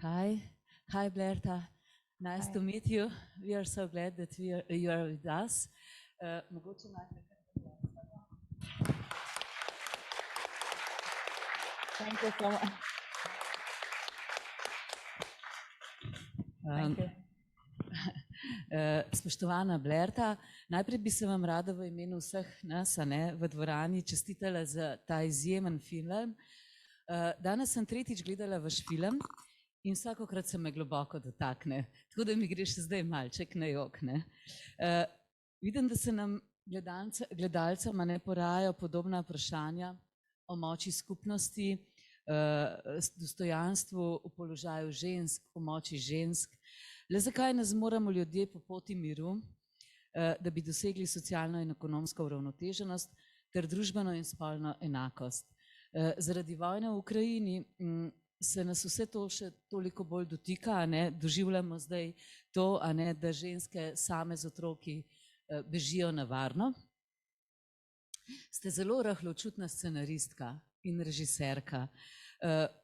Hi, hi, Blerta. Nice to meet you. We are so glad that you are with us. Mogoče najprej Thank you so much. Thank you. Spoštovana Blerta, najprej bi se vam rada v imenu vseh nas v dvorani čestitala za ta izjemen film. Danes sem tretjič gledala vaš film in vsakokrat se me globoko dotakne, tako da mi gre še zdaj malček na jok. Vidim, da se nam gledalcem porajajo podobna vprašanja o moči skupnosti, dostojanstvu v položaju žensk, o moči žensk. Le zakaj ne zmoremo ljudje po poti miru, da bi dosegli socialno in ekonomsko uravnoteženost ter družbeno in spolno enakost? Zaradi vojne v Ukrajini se nas vse to še toliko bolj dotika, doživljamo zdaj to, da ženske same z otroki bežijo na varno. Ste zelo rahločutna scenaristka in režiserka.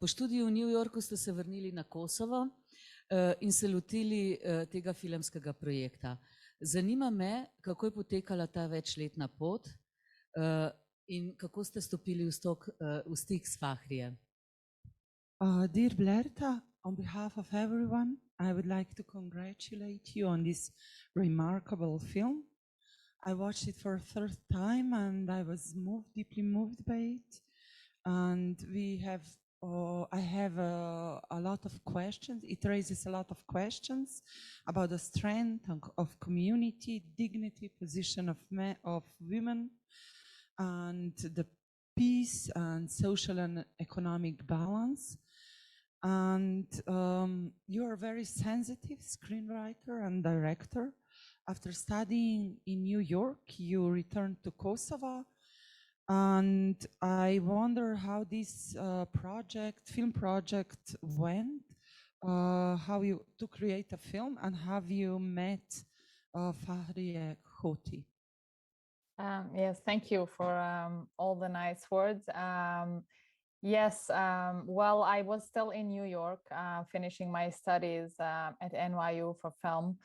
Po študiju v New Yorku ste se vrnili na Kosovo in se lotili tega filmskega projekta. Zanima me, kako je potekala ta večletna pot in kako ste stopili v stik s Fahrijem. Dear Blerta, on behalf of everyone, I would like to congratulate you on this remarkable film. I watched it for a third time and I was deeply moved by it. And I have a lot of questions. It raises a lot of questions about the strength of community, dignity, position of women, and the peace and social and economic balance. And you are a very sensitive screenwriter and director. After studying in New York, you returned to Kosovo. And I wonder how this film project went, how you to create a film, and have you met Fahriye Hoti? Yes, thank you for all the nice words. Yes, well, I was still in New York finishing my studies at NYU for film.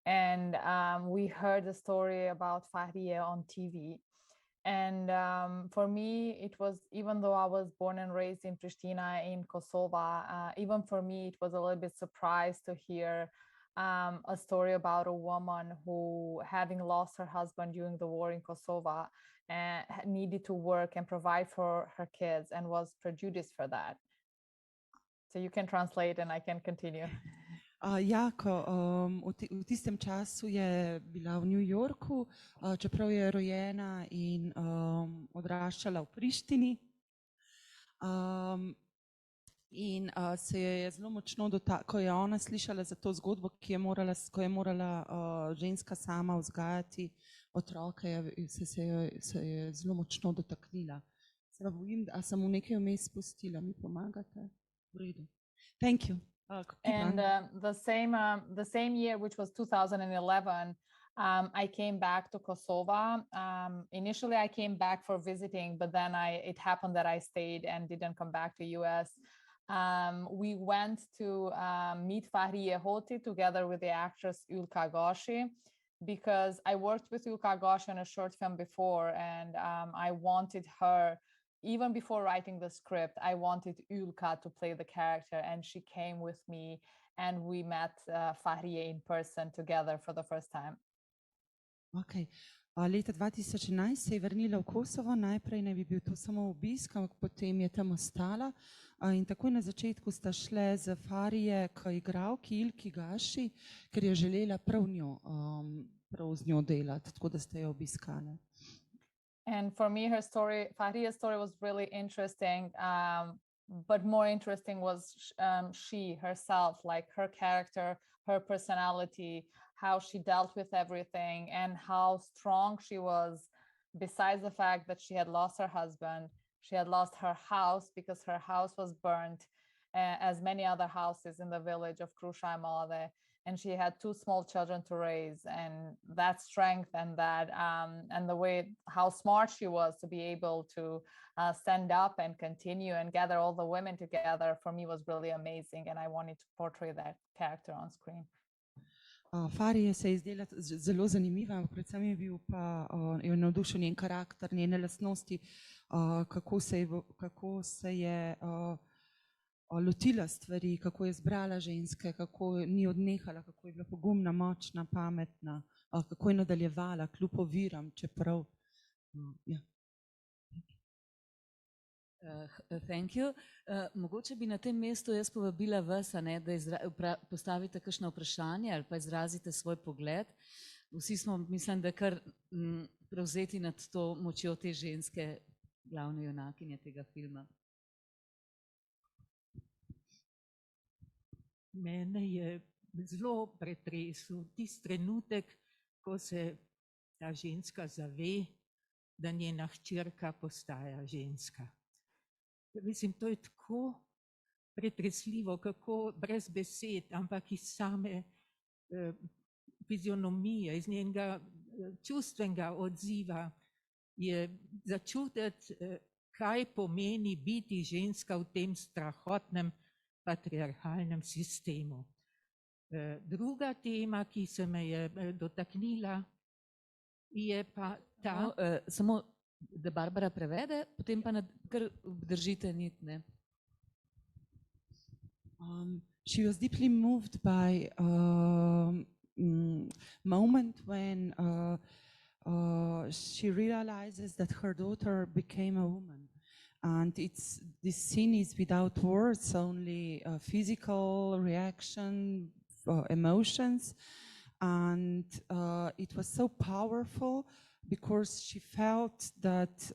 And we heard the story about Fahriye on TV. And for me, it was, even though I was born and raised in Pristina in Kosovo, even for me, it was a little bit surprised to hear a story about a woman who, having lost her husband during the war in Kosovo, needed to work and provide for her kids and was prejudiced for that. So you can translate and I can continue. V tistem času je bila v New Yorku, čeprav je rojena in odraščala v Prištini. In se je zelo močno ko je ona slišala za to zgodbo, ko je morala ženska sama vzgajati otroke, se je zelo močno dotaknila. Se pa bojim, da sem v nekaj vmes spustila. Mi pomagate? V redu. Thank you. And the same year, which was 2011, I came back to Kosovo. Initially, I came back for visiting, but then it happened that I stayed and didn't come back to US. We went to meet Fahriye Hoti together with the actress Ylka Goshi, because I worked with Ylka Goshi on a short film before, and I wanted her. Even before writing the script, I wanted Ylka to play the character, and she came with me, and we met Fahriye in person together for the first time. Okay. Leta 2011 se je vrnila v Kosovo, najprej ne bi bil to samo obisk, ampak potem je tam ostala. In takoj na začetku sta šle z Fahriye k igralki Ylki Goshi, ker je želela prav z njo delati, tako da ste jo obiskali. And for me, Fahriye's story was really interesting, but more interesting was she herself, like her character, her personality, how she dealt with everything, and how strong she was, besides the fact that she had lost her husband. She had lost her house because her house was burnt, as many other houses in the village of Krušaj Mlade. and she had 2 small children to raise, and that strength and that and the way how smart she was to be able to stand up and continue and gather all the women together, for me was really amazing, and I wanted to portray that character on screen. Farije se je zdela zelo zanimiva, ampak predvsem je bil pa jo navdušil njen karakter, njene lastnosti, kako se je lotila stvari, kako je zbrala ženske, kako ni odnehala, kako je bila pogumna, močna, pametna, kako je nadaljevala kljub oviram, čeprav. Ja. Thank you. Mogoče bi na tem mestu jaz povabila vas, da postavite kakšno vprašanje ali pa izrazite svoj pogled. Vsi smo, mislim, da kar prevzeti nad to močjo te ženske, glavne junakinje tega filma. Mene je zelo pretresel tisti trenutek, ko se ta ženska zave, da njena hčerka postaja ženska. Mislim, to je tako pretresljivo, kako brez besed, ampak iz same fizionomije, iz njenega čustvenega odziva je začutiti, kaj pomeni biti ženska v tem strahotnem patriarhalnem sistemu. Druga tema, ki se me je dotaknila, je pa ta... Samo da Barbara prevede, potem pa kar držite nit, ne? She was deeply moved by moment when she realizes that her daughter became a woman. And this scene is without words, only physical reaction, emotions. And it was so powerful because she felt that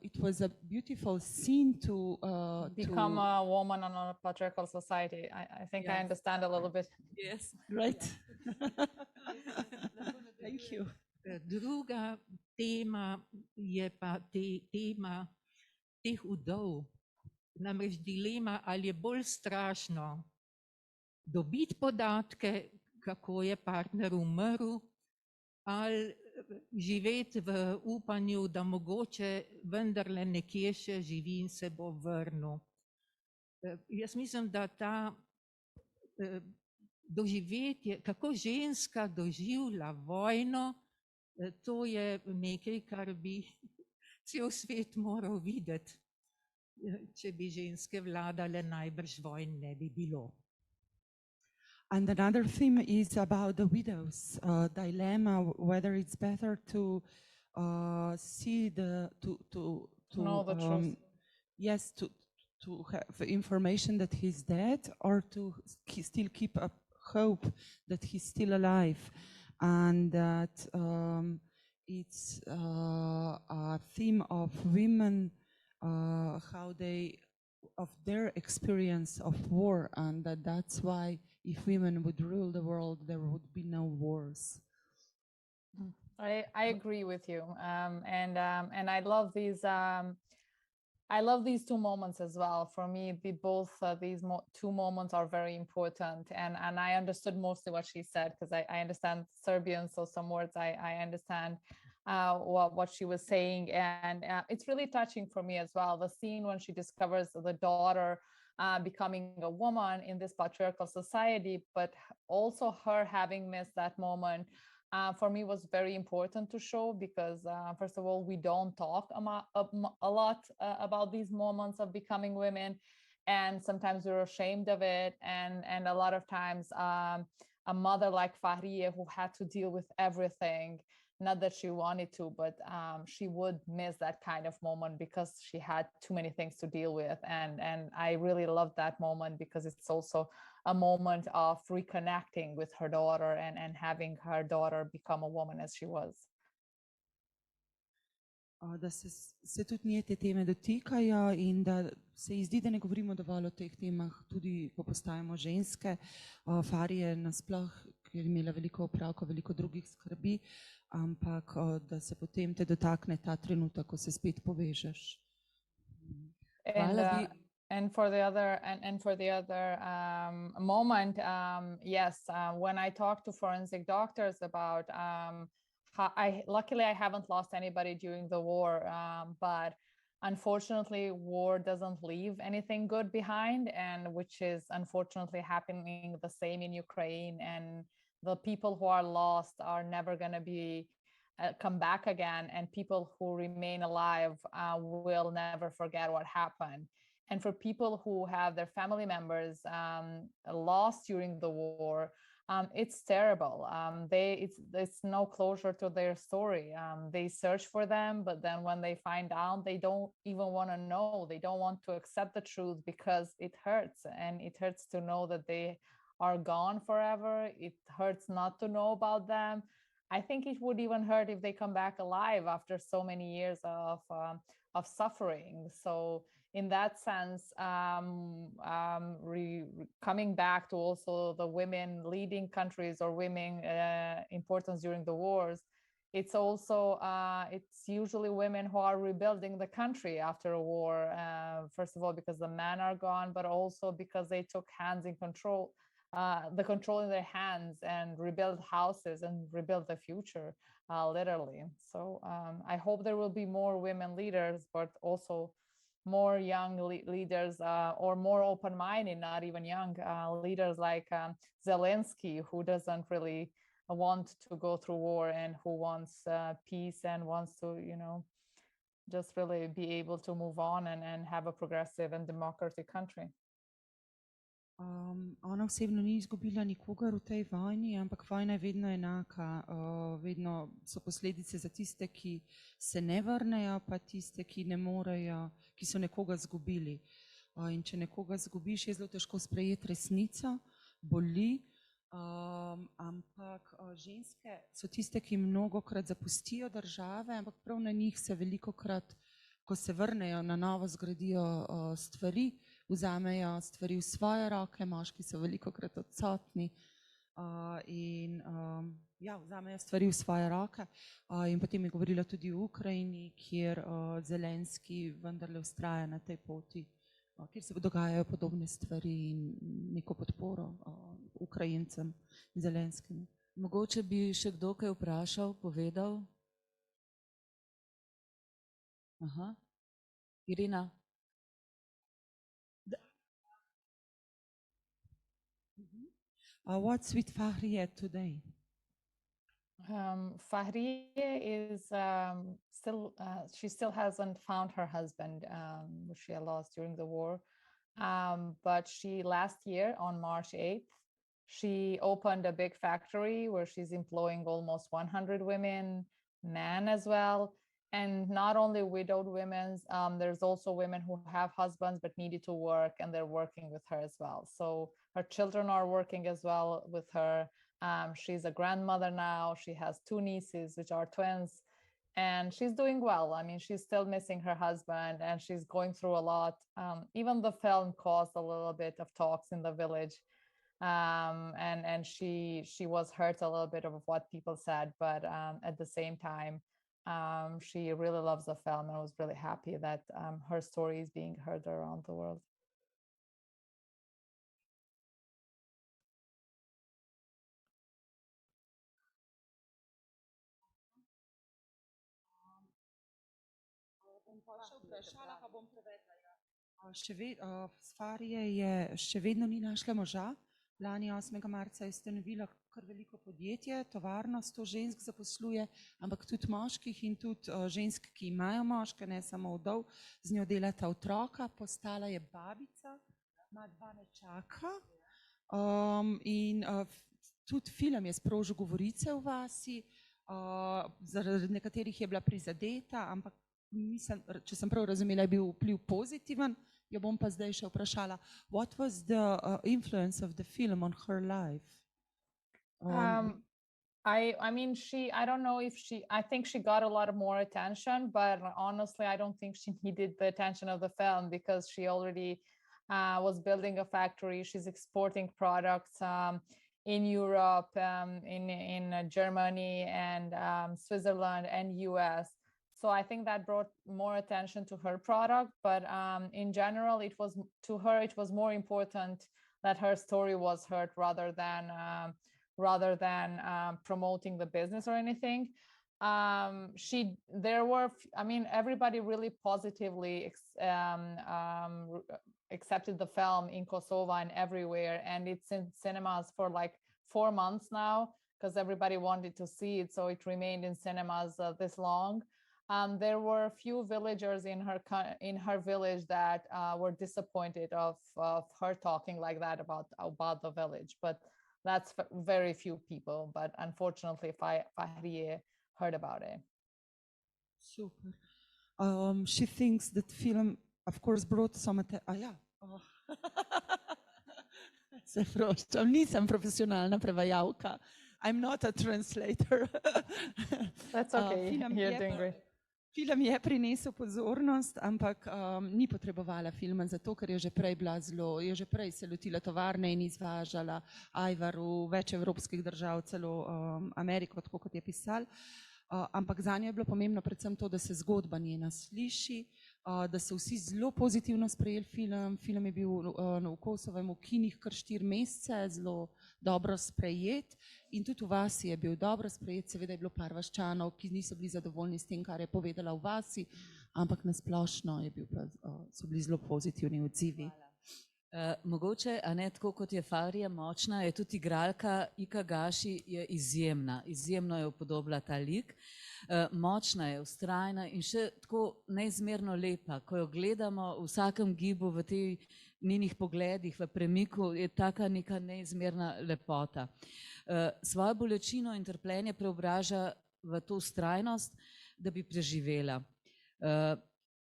it was a beautiful scene to become a woman in a patriarchal society. I think I understand a little bit. Yes, right. Thank you. Druga tema je pa tema teh vdov. Namreč dilema, ali je bolj strašno dobiti podatke, kako je partner umrl, ali živeti v upanju, da mogoče vendarle nekje še živi in se bo vrnil. Jaz mislim, da ta doživetje, kako ženska doživlja vojno, to je nekaj, kar bi cel svet moral videti. Če bi ženske vladale, najbrž vojn ne bi bilo. And another theme is about the widow's dilemma, whether it's better to see to know the truth. Yes, to have information that he's dead, or to still keep up hope that he's still alive, and that it's a theme of women, how they of their experience of war, and that's why if women would rule the world, there would be no wars. I agree with you, and I love these. I love these two moments as well. For me, both these two moments are very important, and I understood mostly what she said, because I understand Serbian, so some words I understand what she was saying, and it's really touching for me as well. The scene when she discovers the daughter becoming a woman in this patriarchal society, but also her having missed that moment, for me was very important to show, because first of all, we don't talk a lot about these moments of becoming women, and sometimes we're ashamed of it, and a lot of times a mother like Fahriye, who had to deal with everything, not that she wanted to, but she would miss that kind of moment because she had too many things to deal with, and I really loved that moment, because it's also a moment of reconnecting with her daughter and having her daughter become a woman as she was. Da se tudi nje te teme dotikajo in da se ji zdi, da ne govorimo dovolj o teh temah, tudi ko postajamo ženske. Farije nasploh, ker je imela veliko opravka, veliko drugih skrbi, ampak da se potem te dotakne ta trenutek, ko se spet povežeš. And for the other moment, yes, when I talk to forensic doctors about how luckily I haven't lost anybody during the war, but unfortunately war doesn't leave anything good behind, and which is unfortunately happening the same in Ukraine, and the people who are lost are never going to be come back again, and people who remain alive will never forget what happened. And for people who have their family members lost during the war, it's terrible. It's no closure to their story. They search for them, but then when they find out, they don't even want to know. They don't want to accept the truth because it hurts, and it hurts to know that they are gone forever. It hurts not to know about them. I think it would even hurt if they come back alive after so many years of suffering. So in that sense, coming back to also the women leading countries or women importance during the wars, it's also it's usually women who are rebuilding the country after a war. First of all, because the men are gone, but also because they took the control in their hands and rebuild houses and rebuild the future, literally. So I hope there will be more women leaders, but also more young leaders or more open-minded, not even young leaders like Zelensky, who doesn't really want to go through war and who wants peace and wants to, just really be able to move on and have a progressive and democratic country. Ona osebno ni izgubila nikogar v tej vojni, ampak vojna je vedno enaka. Vedno so posledice za tiste, ki se ne vrnejo, pa tiste, ki ne morejo, ki so nekoga izgubili. In če nekoga izgubiš, je zelo težko sprejeti resnico, boli. Ampak ženske so tiste, ki mnogokrat zapustijo države, ampak prav na njih se velikokrat, ko se vrnejo, na novo zgradijo stvari, vzamejo stvari v svoje roke, moški so velikokrat odsotni in vzamejo stvari v svoje roke. In potem je govorila tudi o Ukrajini, kjer Zelenski vendarle vztraja na tej poti, kjer se dogajajo podobne stvari in neko podporo Ukrajincem in Zelenskemu. Mogoče bi še kdo kaj vprašal, povedal? Aha. Irina? What's with Fahriye today? Fahriye is she still hasn't found her husband, which she lost during the war. But she last year on March 8th, she opened a big factory where she's employing almost 100 women, men as well. And not only widowed women, there's also women who have husbands but needed to work, and they're working with her as well. So her children are working as well with her. She's a grandmother now. She has 2 nieces, which are twins, and she's doing well. I mean, she's still missing her husband, and she's going through a lot. Even the film caused a little bit of talks in the village. And she was hurt a little bit of what people said, but at the same time, she really loves the film and was really happy that her story is being heard around the world. Fahriye je še vedno ni našla moža. Lani 8. marca je ustanovila kar veliko podjetje, tovarno, 100 žensk zaposluje, ampak tudi moških in tudi žensk, ki imajo moške, ne samo vdov, z njo delata otroka, postala je babica, ima 2 nečaka in tudi film je sprožil govorice v vasi, zaradi nekaterih je bila prizadeta, ampak mislim, če sem prav razumela, je bil vpliv pozitiven. Jo bom pa zdaj še vprašala, what was the influence of the film on her life? I mean, I don't know if I think she got a lot of more attention, but honestly, I don't think she needed the attention of the film because she already was building a factory. She's exporting products in Europe, in Germany and Switzerland and US. So I think that brought more attention to her product. But in general, it was to her, it was more important that her story was heard rather than promoting the business or anything. Everybody really positively accepted the film in Kosovo and everywhere, and it's in cinemas for like 4 months now because everybody wanted to see it, so it remained in cinemas this long. There were a few villagers in her village that were disappointed of her talking like that about the village, but that's very few people. But unfortunately, Fahriye heard about it. Super. She thinks that film, of course, brought some Se proščam, nisem profesionalna prevajalka. I'm not a translator. That's okay, you're doing great. Film je prinesel pozornost, ampak ni potrebovala filma zato, ker je že prej bila je že prej se lotila tovarne in izvažala ajvaru več evropskih držav, celo Ameriko, tako kot je pisal. Ampak zanjo je bilo pomembno predvsem to, da se zgodba njena sliši, da so vsi zelo pozitivno sprejeli film. Film je bil v Kosovem v kinih kar 4 mesece, zelo dobro sprejet in tudi v vasi je bil dobro sprejet. Seveda je bilo par vaščanov, ki niso bili zadovoljni s tem, kar je povedala v vasi, ampak nasplošno so bili zelo pozitivni odzivi. Mogoče, a ne tako kot je Fahrija močna, je tudi igralka Ika Gaši je izjemna. Izjemno je upodobila ta lik. Močna je, vztrajna in še tako neizmerno lepa. Ko jo gledamo v vsakem gibu, v tej njenih pogledih, v premiku, je taka neka neizmerna lepota. Svojo bolečino in trpljenje preobraža v to vztrajnost, da bi preživela.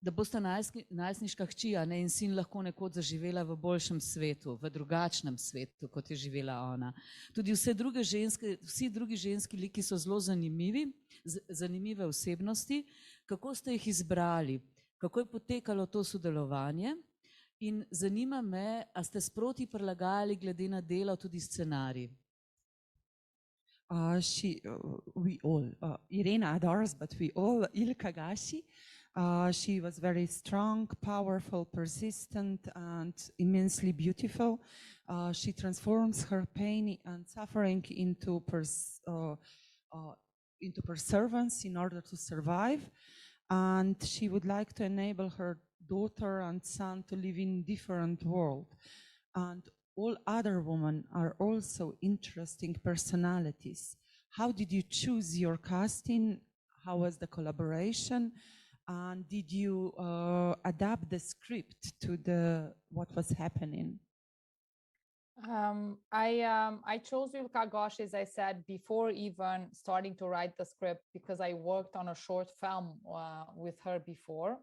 Da bosta najstniška hči in sin lahko nekoč zaživela v boljšem svetu, v drugačnem svetu, kot je živela ona. Tudi vsi drugi ženski liki so zelo zanimivi, zanimive osebnosti. Kako ste jih izbrali? Kako je potekalo to sodelovanje? In zanima me, a ste sproti prilagajali glede na delo tudi scenarij? We all, Irena adores, but we all, Ilka Gashi. She was very strong, powerful, persistent, and immensely beautiful. She transforms her pain and suffering into perseverance in order to survive. And she would like to enable her daughter and son to live in different world. And all other women are also interesting personalities. How did you choose your casting? How was the collaboration? And did you adapt the script to what was happening? I chose Ilka Gashi, as I said, before even starting to write the script, because I worked on a short film with her before.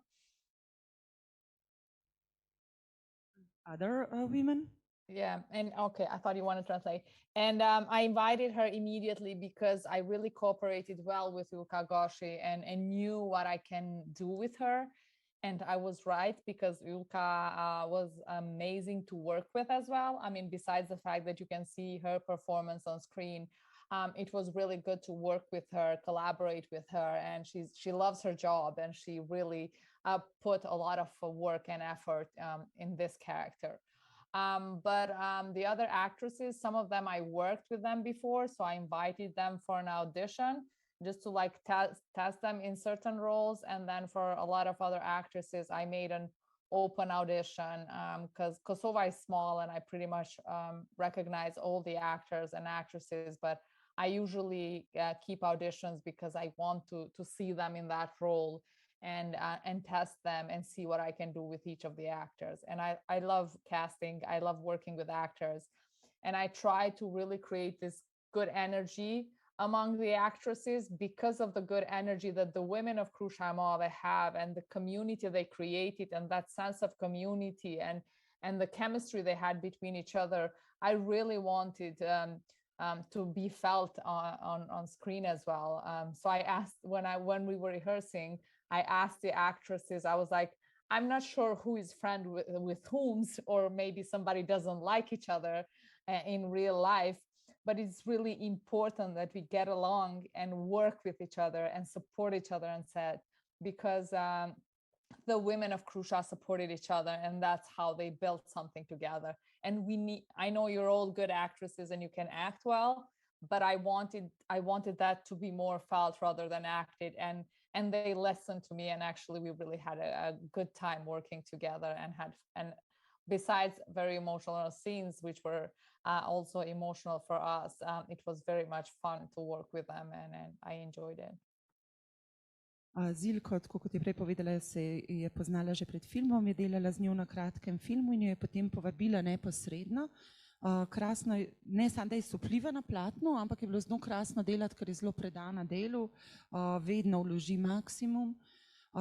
Other women? Yeah, and okay, I thought you wanted to translate. And I invited her immediately because I really cooperated well with Ilka Gashi and knew what I can do with her. And I was right, because Ilka was amazing to work with as well. I mean, besides the fact that you can see her performance on screen, it was really good to work with her, collaborate with her, and she loves her job, and she really put a lot of work and effort in this character. But the other actresses, some of them I worked with them before, so I invited them for an audition just to like test them in certain roles. And then for a lot of other actresses, I made an open audition because Kosovo is small and I pretty much recognize all the actors and actresses, but I usually keep auditions because I want to see them in that role and test them and see what I can do with each of the actors. And I love casting. I love working with actors. And I try to really create this good energy among the actresses because of the good energy that the women of Krushaimove have and the community they created and that sense of community and the chemistry they had between each other. I really wanted to be felt on screen as well. So I asked when we were rehearsing, I asked the actresses, I was like, I'm not sure who is friend with whom, or maybe somebody doesn't like each other in real life, but it's really important that we get along and work with each other and support each other on set, because the women of Krusha supported each other, and that's how they built something together. And I know you're all good actresses and you can act well, but I wanted that to be more felt rather than acted, and they listened to me, and actually we really had a good time working together, and besides very emotional scenes which were also emotional for us, it was very much fun to work with them, and I enjoyed it. Zilko, tako kot je prej povedala, se je poznala že pred filmom, je delala z njo na kratkem filmu in jo je potem povabila neposredno. Krasno, ne samo da je supljiva na platnu, ampak je bilo zelo krasno delati, ker je zelo predana delu, vedno vloži maksimum.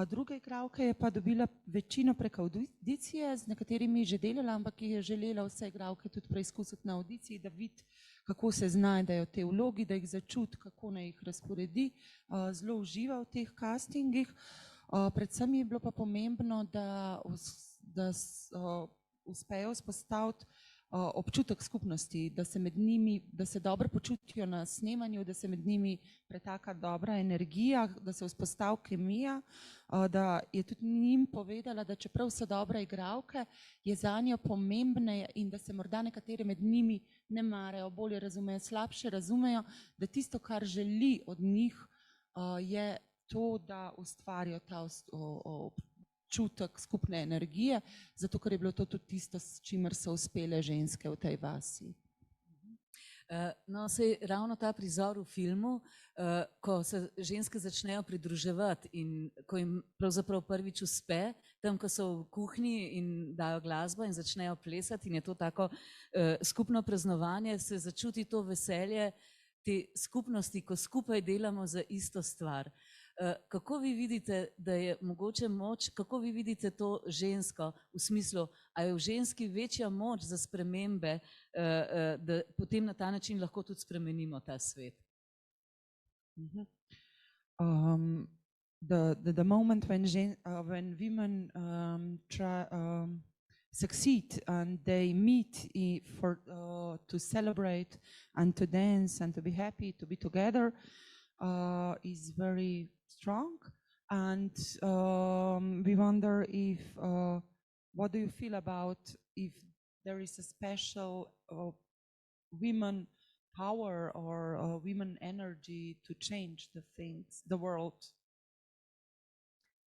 Druga igralka je pa dobila večino prek audicije, z nekaterimi že delala, ampak je želela vse igralke tudi preizkusiti na audiciji, da vidi, kako se znajdejo te vlogi, da jih začuti, kako naj jih razporedi. Zelo uživa v teh castingih. Predvsem je bilo pa pomembno, da uspejo vzpostaviti občutek skupnosti, da se med njimi, da se dobro počutijo na snemanju, da se med njimi pretaka dobra energija, da se vzpostavi kemija, da je tudi njim povedala, da čeprav so dobre igralke, je zanjo pomembne in da se morda nekatere med njimi ne marajo, bolje razumejo, slabše razumejo, da tisto, kar želi od njih, je to, da ustvarijo ta občutek skupne energije, zato ker je bilo to tudi tisto, s čimer so uspele ženske v tej vasi. No, sej ravno ta prizor v filmu, ko se ženske začnejo pridruževati in ko jim pravzaprav prvič uspe, tam, ko so v kuhinji in dajo glasbo in začnejo plesati in je to tako skupno praznovanje, se začuti to veselje te skupnosti, ko skupaj delamo za isto stvar. Kako vi vidite, da je mogoče moč, kako vi vidite to žensko v smislu, a je v ženski večja moč za spremembe, da potem na ta način lahko tudi spremenimo ta svet? The moment when women succeed and they meet to celebrate and to dance and to be happy, to be together, is very strong, and we wonder if what do you feel about if there is a special women power or women energy to change the world?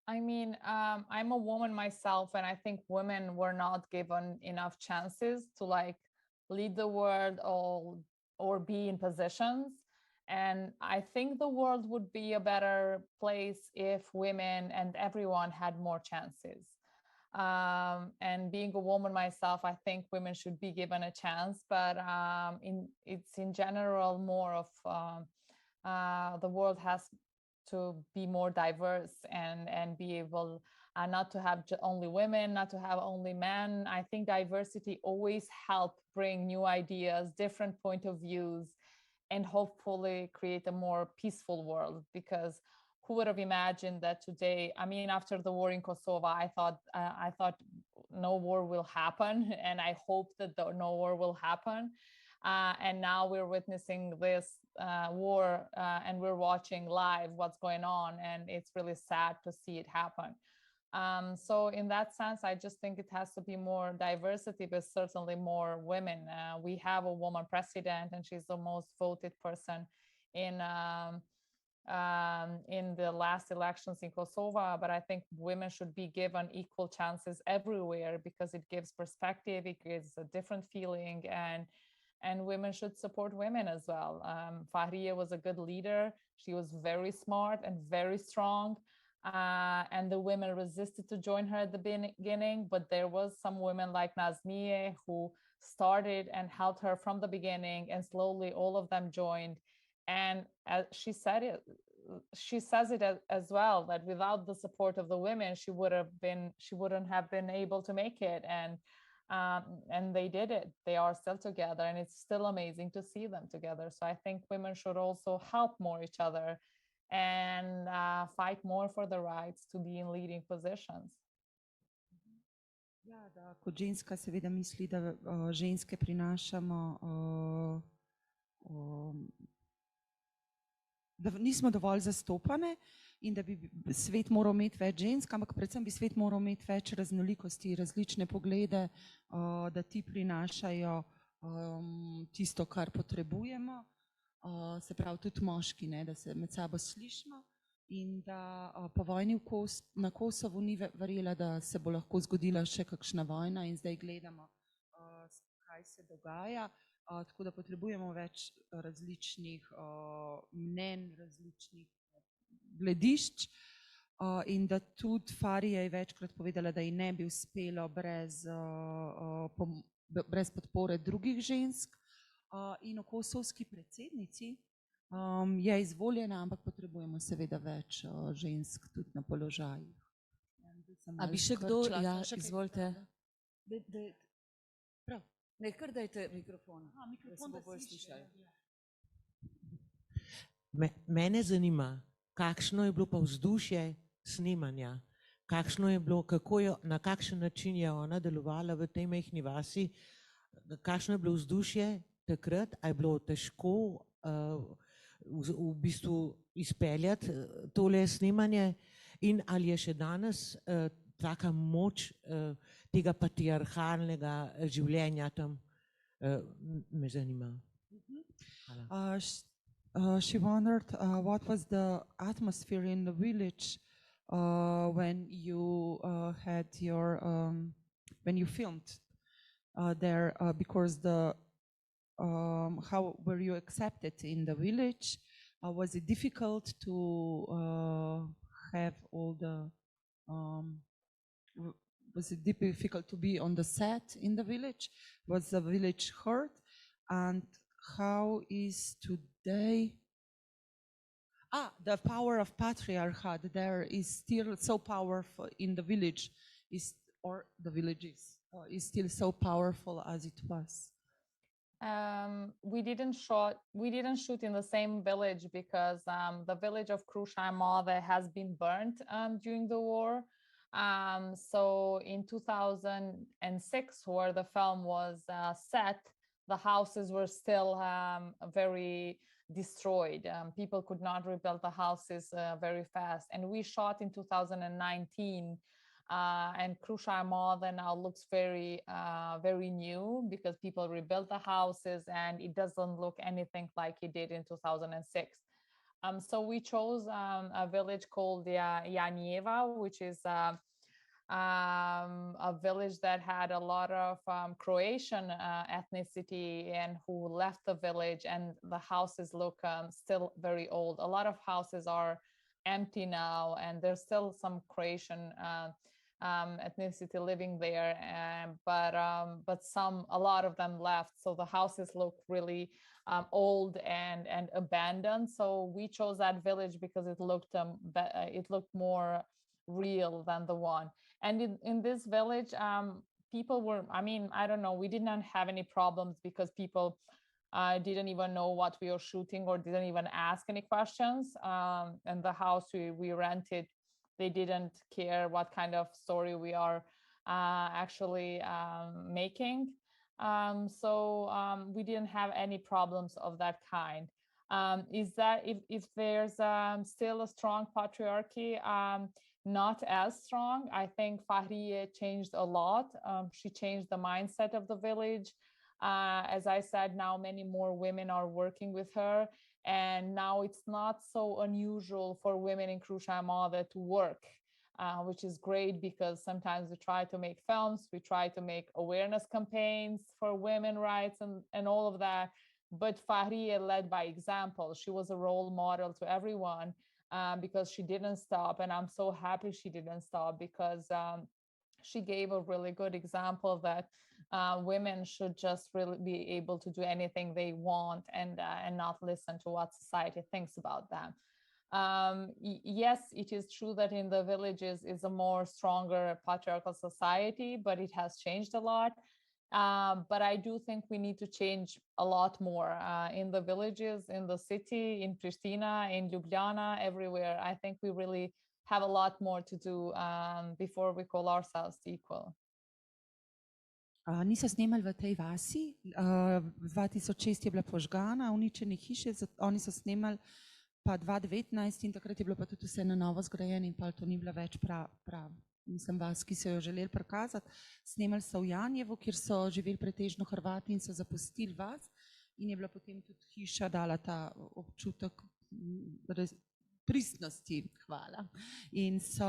I mean, I'm a woman myself, and I think women were not given enough chances to like lead the world or be in positions. And I think the world would be a better place if women and everyone had more chances. And being a woman myself, I think women should be given a chance, but it's in general more of the world has to be more diverse and be able not to have only women, not to have only men. I think diversity always helps bring new ideas, different point of views, and hopefully create a more peaceful world, because who would have imagined that today, I mean, after the war in Kosovo, I thought no war will happen, and I hope that no war will happen. And now we're witnessing this war and we're watching live what's going on, and it's really sad to see it happen. So in that sense, I just think it has to be more diversity, but certainly more women. We have a woman president, and she's the most voted person in the last elections in Kosovo. But I think women should be given equal chances everywhere, because it gives perspective, it gives a different feeling, and women should support women as well. Fahriye was a good leader. She was very smart and very strong. And the women resisted to join her at the beginning, but there was some women like Nazmiye who started and helped her from the beginning, and slowly all of them joined. And she says it as well, that without the support of the women, she wouldn't have been able to make it. And they did it. They are still together, and it's still amazing to see them together. So I think women should also help more each other and fight more for the rights to be in leading positions. Ja, da kot ženska seveda misli, da ženske prinašamo, da nismo dovolj zastopane in da bi svet moral imeti več žensk, ampak predvsem bi svet moral imeti več raznolikosti, različne poglede, da ti prinašajo tisto, kar potrebujemo, se pravi tudi moški, ne, da se med sabo slišimo in da po vojni na Kosovu ni verjela, da se bo lahko zgodila še kakšna vojna in zdaj gledamo, kaj se dogaja. Tako da potrebujemo več različnih mnenj, različnih gledišč in da tudi Farija je večkrat povedala, da ji ne bi uspelo brez podpore drugih žensk in o kosovski predsednici je izvoljena, ampak potrebujemo seveda več žensk tudi na položajih. A bi še kdo? Ja, izvolite. Prav. Ne, kar dajte mikrofon, da se bo bolj slišali. Mene zanima, kakšno je bilo pa vzdušje snemanja, kakšno je bilo, na kakšen način je ona delovala v tej majhni vasi, kakšno je bilo vzdušje takrat, a je bilo težko v bistvu izpeljati tole snemanje in ali je še danes taka moč tega patriarhalnega življenja tam, me zanima. She wondered what was the atmosphere in the village when you had your when you filmed there because how were you accepted in the village? Was it difficult to have all the was it difficult to be on the set in the village? Was the village hurt? And how is today? The power of patriarchat there is still so powerful in the village, or the villages is still so powerful as it was. We didn't shoot in the same village because the village of Krušaj has been burnt during the war. So in 2006, where the film was set, the houses were still very destroyed. People could not rebuild the houses very fast. And we shot in 2019. And Krušaj now looks very, very new because people rebuilt the houses and it doesn't look anything like it did in 2006. So we chose a village called Janjeva, which is a village that had a lot of Croatian ethnicity and who left the village, and the houses look still very old. A lot of houses are empty now, and there's still some Croatian ethnicity living there, but a lot of them left, so the houses look really old and abandoned. So we chose that village because it looked more real than the one. And in this village, people were, I don't know, we did not have any problems because people didn't even know what we were shooting or didn't even ask any questions. And the house we rented, they didn't care what kind of story we are actually making. So we didn't have any problems of that kind. Is that if there's still a strong patriarchy, not as strong. I think Fahriye changed a lot. She changed the mindset of the village. As I said, now many more women are working with her. And now it's not so unusual for women in Krušaj to work, which is great because sometimes we try to make films, we try to make awareness campaigns for women's rights and all of that. But Fahriye led by example. She was a role model to everyone because she didn't stop. And I'm so happy she didn't stop because she gave a really good example that women should just really be able to do anything they want and not listen to what society thinks about them. Yes, it is true that in the villages is a more stronger patriarchal society, but it has changed a lot. But I do think we need to change a lot more in the villages, in the city, in Pristina, in Ljubljana, everywhere. I think we really have a lot more to do before we call ourselves equal. Niso snemali v tej vasi, 2006 je bila požgana, uničene hiše, oni so snemali pa 2019 in takrat je bilo pa tudi vse na novo zgrajeno in pa to ni bila več mislim, vas, ki so jo želeli prikazati. Snemali so v Janjevu, kjer so živeli pretežno Hrvati in so zapustili vas in je bila potem tudi hiša dala ta občutek pristnosti, hvala. In so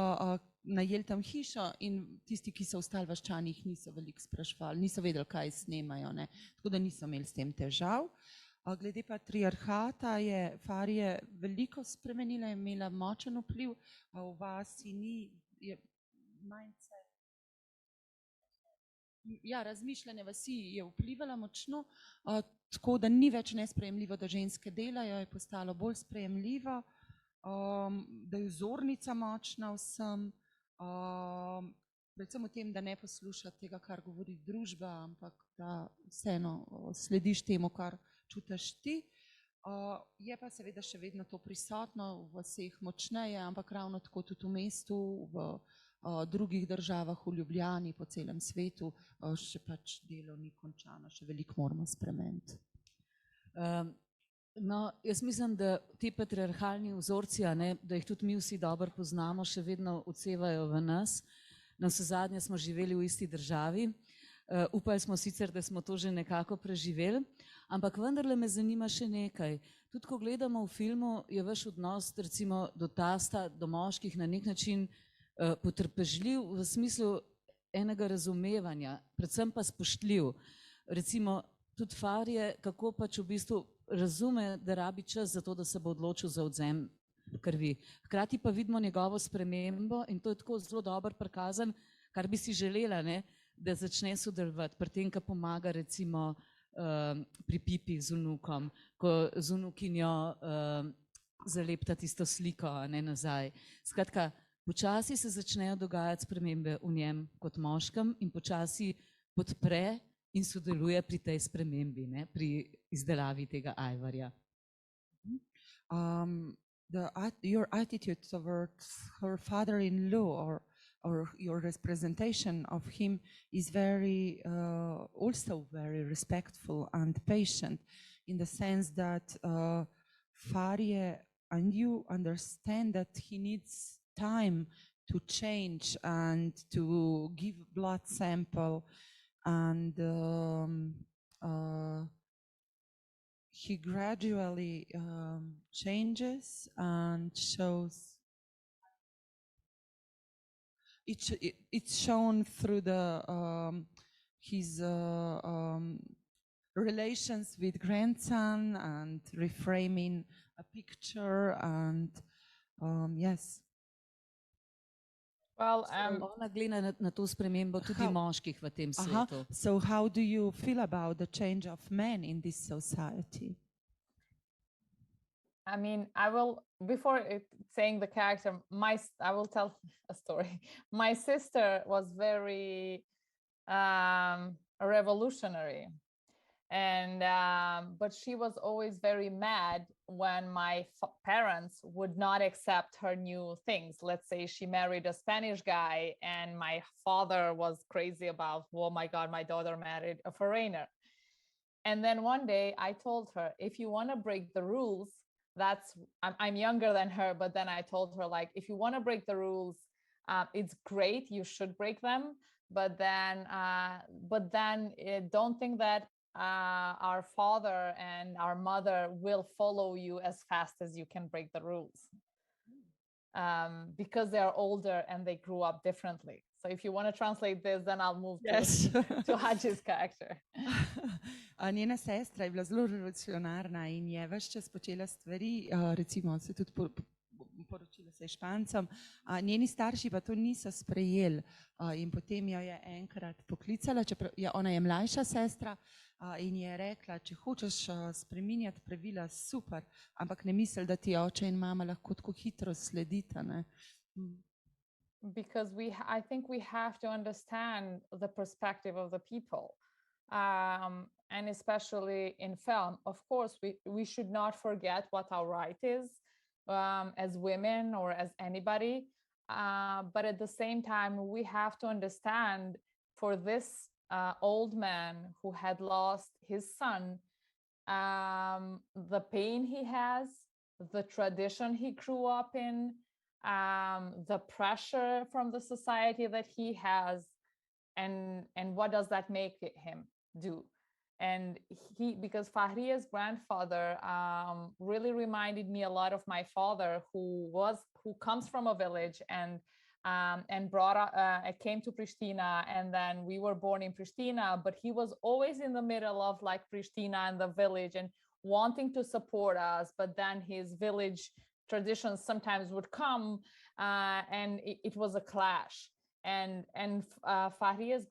najeli tam hišo in tisti, ki so ostali vaščani, jih niso veliko sprašvali, niso vedeli, kaj snemajo, ne. Tako da niso imeli s tem težav. Glede patriarhata je Farije veliko spremenila, je imela močen vpliv, v vasi ni, je mindset. Ja, razmišljanje vasi je vplivala močno, tako da ni več nesprejemljivo, da ženske delajo, je postalo bolj sprejemljivo, da je vzornica močna vsem, predvsem v tem, da ne posluša tega, kar govori družba, ampak da vseeno slediš temu, kar čutiš ti. Je pa seveda še vedno to prisotno v vseh močneje, ampak ravno tako tudi v mestu, v drugih državah, v Ljubljani, po celem svetu, še pač delo ni končano, še veliko moramo spremeniti. No, jaz mislim, da ti patriarhalni vzorci, da jih tudi mi vsi dobro poznamo, še vedno odsevajo v nas. Navsezadnje smo živeli v isti državi, upali smo sicer, da smo to že nekako preživeli, ampak vendarle me zanima še nekaj. Tudi ko gledamo v filmu, je vaš odnos recimo do tasta, do moških na nek način potrpežljiv v smislu enega razumevanja, predvsem pa spoštljiv. Recimo tudi Farije, kako pač v bistvu razume, da rabi čas za to, da se bo odločil za odvzem krvi. Hkrati pa vidimo njegovo spremembo in to je tako zelo dobro prikazan, kar bi si želela, da začne sodelovati pri tem, ko pomaga recimo pri pipi z vnukom, ko z vnukinjo zalepta tisto sliko nazaj. Skratka, počasi se začnejo dogajati spremembe v njem kot moškem in počasi podpre in sodeluje pri tej spremembi, pri izdelavi tega ajvarja. Your attitude towards her father-in-law or your representation of him is very, also very respectful and patient in the sense that Farije and you understand that he needs time to change and to give blood sample and he gradually changes and shows. It's shown through his relations with grandson and reframing a picture and yes. Well, ona gleda na to spremembo tudi moških v tem svetu. So how do you feel about the change of men in this society? I mean, before saying the character, I will tell a story. My sister was very revolutionary, and but she was always very mad when my parents would not accept her new things. Let's say she married a Spanish guy and my father was crazy about, oh my God, my daughter married a foreigner. And then one day I told her, if you want to break the rules, I'm younger than her, but then I told her, like, if you want to break the rules, it's great, you should break them, but then don't think that our father and our mother will follow you as fast as you can break the rules, because they are older and they grew up differently. So if you want to translate this, then I'll move to Haji's character. Njena sestra je bila zelo revolucionarna in je ves čas počela stvari, recimo se tudi poročila se je Špancem, njeni starši pa to niso sprejeli in potem jo je enkrat poklicala, čeprav ona je mlajša sestra in je rekla, če hočeš spreminjati pravila, super, ampak ne misli, da ti oče in mama lahko tako hitro sledita, ne. Because I think we have to understand the perspective of the people. And especially in film, of course, we should not forget what our right is as women or as anybody. But at the same time, we have to understand for this old man who had lost his son, the pain he has the tradition he grew up in, the pressure from the society that he has, and what does that make him do. And because Fahriye's grandfather really reminded me a lot of my father, who comes from a village and came to Pristina, and then we were born in Pristina, but he was always in the middle of like Pristina and the village and wanting to support us, but then his village traditions sometimes would come and it was a clash. And Fahriye's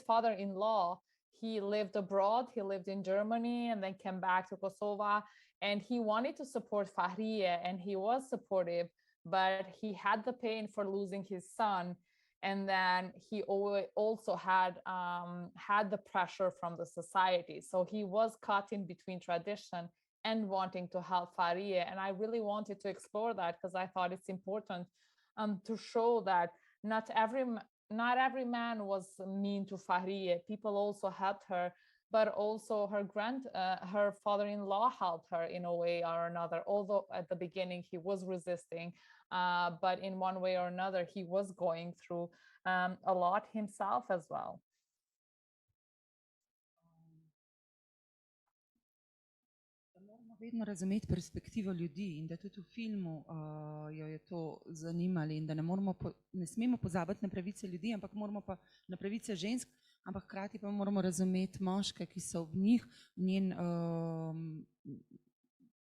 father-in-law, he lived abroad, he lived in Germany and then came back to Kosovo, and he wanted to support Fahriye, and he was supportive, but he had the pain for losing his son. And then he also had the pressure from the society. So he was caught in between tradition and wanting to help Fahriye. And I really wanted to explore that because I thought it's important to show that not every man was mean to Fahriye. People also helped her, but also her father-in-law helped her in a way or another. Although at the beginning he was resisting, but in one way or another he was going through a lot himself as well. Moramo vedno razumeti perspektivo ljudi in da tudi v filmu jo je to zanimalo in da ne smemo pozabiti na pravice ljudi, ampak moramo pa na pravice žensk, ampak hkrati pa moramo razumeti moške, ki so v njih. Njen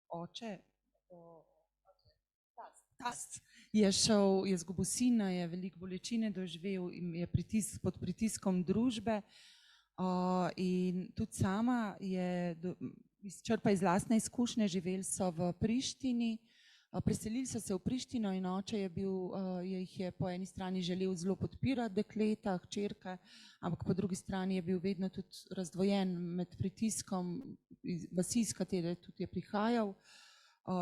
oče, tast, je izgubil sina, je veliko bolečine doživel in je pod pritiskom družbe in tudi sama črpa iz lastne izkušnje. Živeli so v Prištini, preselili so se v Prištino in oče jih je po eni strani želel zelo podpirati, dekleta, hčerke, ampak po drugi strani je bil vedno tudi razdvojen med pritiskom vasi, iz katere tudi je prihajal,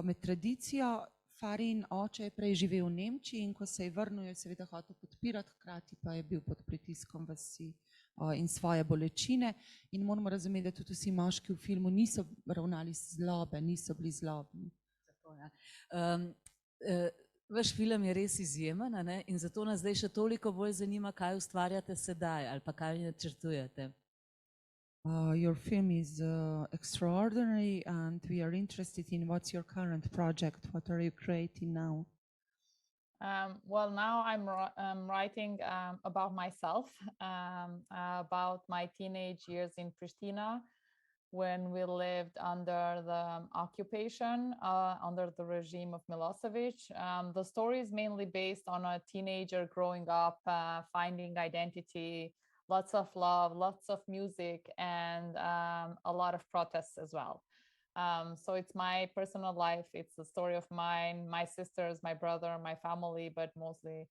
med tradicijo. Farin oče je prej živel v Nemčiji in ko se je vrnil, je seveda hotel podpirati, hkrati pa je bil pod pritiskom vasi in svoje bolečine. In moramo razumeti, da tudi vsi moški v filmu niso ravnali zlobe, niso bili zlobni. Vaš film je res izjemen, ne? In zato nas zdaj še toliko bolj zanima, kaj ustvarjate sedaj ali pa kaj načrtujete. Your film is extraordinary and we are interested in what's your current project, what are you creating now? Well, now I'm writing about myself, about my teenage years in Pristina, when we lived under the occupation, under the regime of Milosevic. The story is mainly based on a teenager growing up, finding identity, lots of love, lots of music, and a lot of protests as well. So it's my personal life. It's the story of mine, my sisters, my brother, my family, but mostly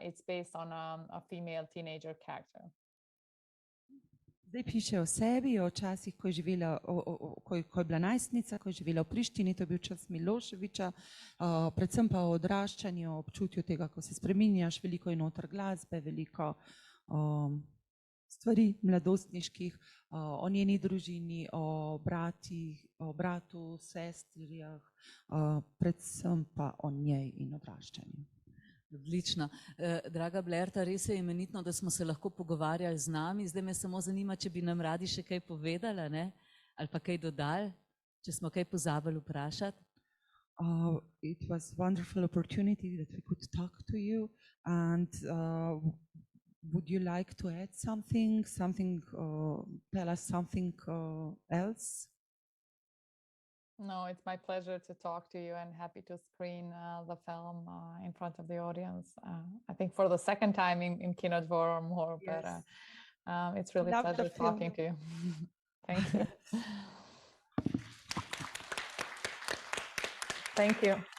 it's based on a female teenager character. Zdaj piše o sebi, o časih, ko je živela, ko je bila najstnica, ko je živela v Prištini, to je bil čas Miloševiča, predvsem pa o odraščanju, o občutju tega, ko se spreminjaš, veliko je noter glasbe, veliko stvari mladostniških, o njeni družini, o bratu, sestrih, predvsem pa o njej in odraščanju. Odlično. Draga Blerta, res je imenitno, da smo se lahko pogovarjali z nami. Zdaj me samo zanima, če bi nam radi še kaj povedala, ne? Ali pa kaj dodali, če smo kaj pozabili vprašati. It was a wonderful opportunity that we could talk to you and would you like to add something, tell us something else? No, it's my pleasure to talk to you and happy to screen the film in front of the audience. I think for the second time in Kinodvor or more, yes. But it's really a pleasure talking to you. Thank you. Thank you.